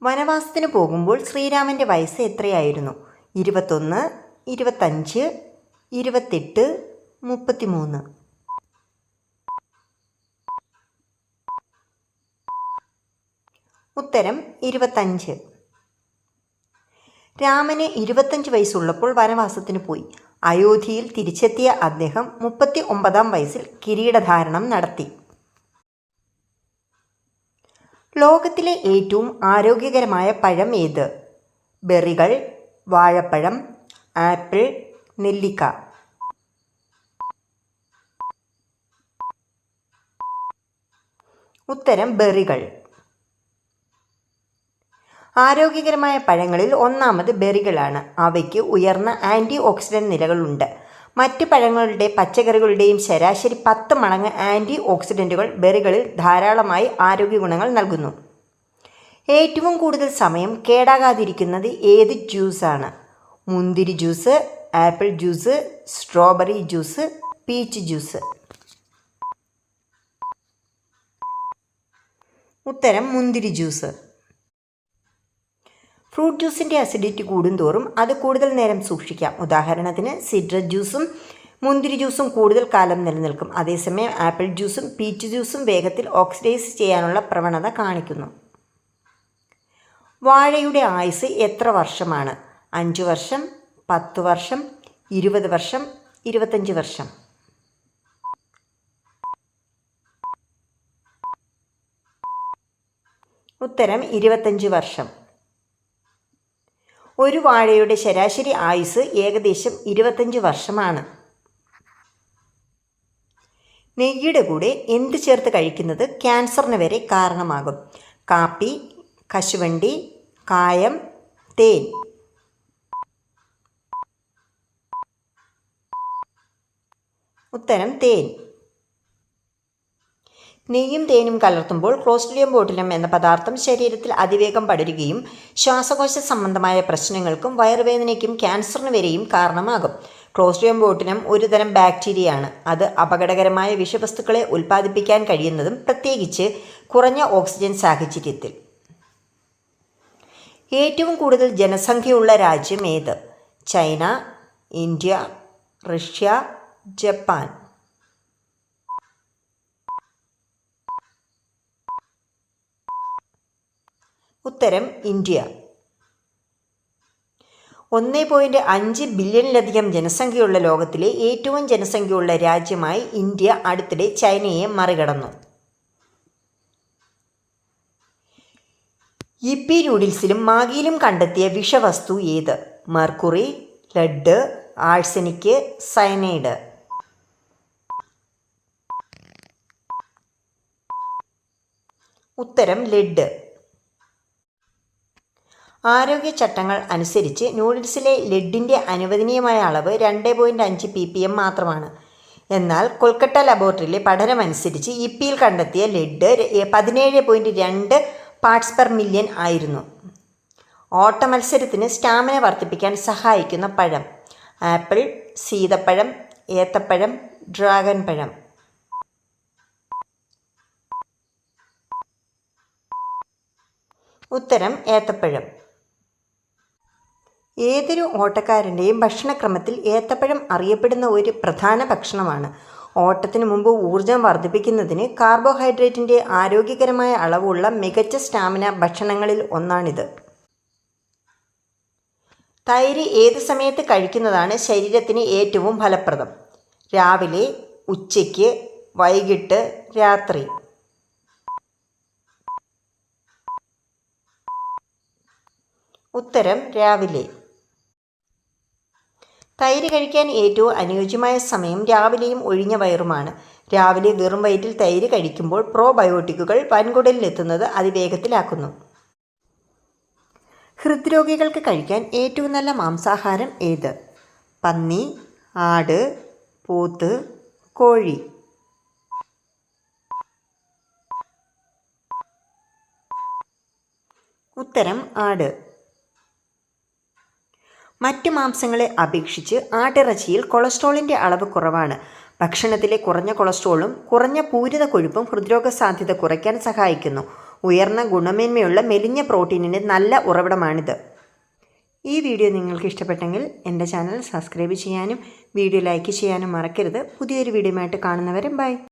വനവാസത്തിന് പോകുമ്പോൾ ശ്രീരാമൻ്റെ വയസ്സ് എത്രയായിരുന്നു? 21, 25, 28, 33. ഉത്തരം 25. രാമന് 25 വയസ്സുള്ളപ്പോൾ വനവാസത്തിന് പോയി. അയോധ്യയിൽ തിരിച്ചെത്തിയ അദ്ദേഹം 39-ാം വയസ്സിൽ കിരീടധാരണം നടത്തി. ലോകത്തിലെ ഏറ്റവും ആരോഗ്യകരമായ പഴം ഏത്? ബെറികൾ, വാഴപ്പഴം, ആപ്പിൾ, നെല്ലിക്ക. ഉത്തരം ബെറികൾ. ആരോഗ്യകരമായ പഴങ്ങളിൽ ഒന്നാമത് ബെറികളാണ്. അവയ്ക്ക് ഉയർന്ന ആൻറ്റി ഓക്സിഡൻറ്റ് നിലകളുണ്ട്. മറ്റ് പഴങ്ങളുടെയും പച്ചക്കറികളുടെയും ശരാശരി 10 മടങ്ങ് ആൻറ്റി ഓക്സിഡൻറ്റുകൾ ബെറികളിൽ ധാരാളമായി ആരോഗ്യ ഗുണങ്ങൾ നൽകുന്നു. ഏറ്റവും കൂടുതൽ സമയം കേടാകാതിരിക്കുന്നത് ഏത് ജ്യൂസാണ്? മുന്തിരി juice, apple juice, strawberry juice, peach juice. ഉത്തരം മുന്തിരി ജ്യൂസ്. ഫ്രൂട്ട് ജ്യൂസിൻ്റെ അസിഡിറ്റി കൂടുന്തോറും അത് കൂടുതൽ നേരം സൂക്ഷിക്കാം. ഉദാഹരണത്തിന് സിട്രസ് ജ്യൂസും മുന്തിരി ജ്യൂസും കൂടുതൽ കാലം നിലനിൽക്കും. അതേസമയം ആപ്പിൾ ജ്യൂസും പീച്ച് ജ്യൂസും വേഗത്തിൽ ഓക്സിഡൈസ് ചെയ്യാനുള്ള പ്രവണത കാണിക്കുന്നു. വാഴയുടെ ആയുസ് എത്ര വർഷമാണ്? 5 വർഷം, 10 വർഷം, 20 വർഷം, 25 വർഷം. ഉത്തരം 25 വർഷം. ഒരു വാഴയുടെ ശരാശരി ആയുസ് ഏകദേശം 25 വർഷമാണ്. നെയ്യുടെ കൂടെ എന്ത് ചേർത്ത് കഴിക്കുന്നത് ക്യാൻസറിന് വരെ കാരണമാകും? കാപ്പി, കശുവണ്ടി, കായം, തേൻ. ഉത്തരം തേൻ. നെയ്യും തേനും കലർത്തുമ്പോൾ ക്ലോസ്ട്രിഡിയം ബോട്ടുലം എന്ന പദാർത്ഥം ശരീരത്തിൽ അതിവേഗം പടരുകയും ശ്വാസകോശ സംബന്ധമായ പ്രശ്നങ്ങൾക്കും വയറുവേദനയ്ക്കും ക്യാൻസറിന് വരെയും കാരണമാകും. ക്ലോസ്ട്രിഡിയം ബോട്ടുലം ഒരു തരം ബാക്ടീരിയയാണ്. അത് അപകടകരമായ വിഷവസ്തുക്കളെ ഉൽപ്പാദിപ്പിക്കാൻ കഴിയുന്നതും പ്രത്യേകിച്ച് കുറഞ്ഞ ഓക്സിജൻ സാഹചര്യത്തിൽ. ഏറ്റവും കൂടുതൽ ജനസംഖ്യയുള്ള രാജ്യം ഏത്? China, India, Russia, Japan. ഉത്തരം ഇന്ത്യ. 1.5 ബില്യണിലധികം ജനസംഖ്യയുള്ള ലോകത്തിലെ ഏറ്റവും ജനസംഖ്യയുള്ള രാജ്യമായി ഇന്ത്യ അടുത്തിടെ ചൈനയെ മറികടന്നു. യിപ്പി നൂഡിൽസിലും മാഗിയിലും കണ്ടെത്തിയ വിഷവസ്തു ഏത്? Mercury, lead, arsenic, cyanide. ഉത്തരം ലെഡ്. ആരോഗ്യ ചട്ടങ്ങൾ അനുസരിച്ച് നൂഡിൽസിലെ ലെഡിൻ്റെ അനുവദനീയമായ അളവ് 2.5 ppm മാത്രമാണ്. എന്നാൽ കൊൽക്കത്ത ലബോറട്ടറിയിലെ പഠനമനുസരിച്ച് യിപ്പിയിൽ കണ്ടെത്തിയ ലെഡ് 17.2 പാർട്സ് പെർ മില്യൺ ആയിരുന്നു. ഓട്ട മത്സരത്തിന് സ്റ്റാമിന വർദ്ധിപ്പിക്കാൻ സഹായിക്കുന്ന പഴം: ആപ്പിൾ, സീതപ്പഴം, ഏത്തപ്പഴം, ഡ്രാഗൺ പഴം. ഉത്തരം ഏത്തപ്പഴം. ഏതൊരു ഓട്ടക്കാരൻ്റെയും ഭക്ഷണക്രമത്തിൽ ഏത്തപ്പഴം അറിയപ്പെടുന്ന ഒരു പ്രധാന ഭക്ഷണമാണ്. ഓട്ടത്തിന് മുമ്പ് ഊർജം വർദ്ധിപ്പിക്കുന്നതിന് കാർബോഹൈഡ്രേറ്റിൻ്റെ ആരോഗ്യകരമായ അളവുള്ള മികച്ച സ്റ്റാമിന ഭക്ഷണങ്ങളിൽ ഒന്നാണിത്. തൈര് ഏത് സമയത്ത് കഴിക്കുന്നതാണ് ശരീരത്തിന് ഏറ്റവും ഫലപ്രദം? രാവിലെ, ഉച്ചയ്ക്ക്, വൈകിട്ട്, രാത്രി. ഉത്തരം രാവിലെ. തൈര് കഴിക്കാൻ ഏറ്റവും അനുയോജ്യമായ സമയം രാവിലെയും ഒഴിഞ്ഞ വയറുമാണ്. രാവിലെ വെറും വയറ്റിൽ തൈര് കഴിക്കുമ്പോൾ പ്രോബയോട്ടിക്കുകൾ വൻകുടലിലെത്തുന്നത് അതിവേഗത്തിലാക്കുന്നു. ഹൃദ്രോഗികൾക്ക് കഴിക്കാൻ ഏറ്റവും നല്ല മാംസാഹാരം ഏത്? പന്നി, ആട്, പോത്ത്, കോഴി. ഉത്തരം ആട്. മറ്റ് മാംസങ്ങളെ അപേക്ഷിച്ച് ആട്ടിറച്ചിയിൽ കൊളസ്ട്രോളിൻ്റെ അളവ് കുറവാണ്. ഭക്ഷണത്തിലെ കുറഞ്ഞ കൊളസ്ട്രോളും കുറഞ്ഞ പൂരിത കൊഴുപ്പും ഹൃദ്രോഗ സാധ്യത കുറയ്ക്കാൻ സഹായിക്കുന്നു. ഉയർന്ന ഗുണമേന്മയുള്ള മെലിഞ്ഞ പ്രോട്ടീനിന് നല്ല ഉറവിടമാണിത്. ഈ വീഡിയോ നിങ്ങൾക്ക് ഇഷ്ടപ്പെട്ടെങ്കിൽ എൻ്റെ ചാനൽ സബ്സ്ക്രൈബ് ചെയ്യാനും വീഡിയോ ലൈക്ക് ചെയ്യാനും മറക്കരുത്. പുതിയൊരു വീഡിയോയുമായിട്ട് കാണുന്നവരെ ബൈ.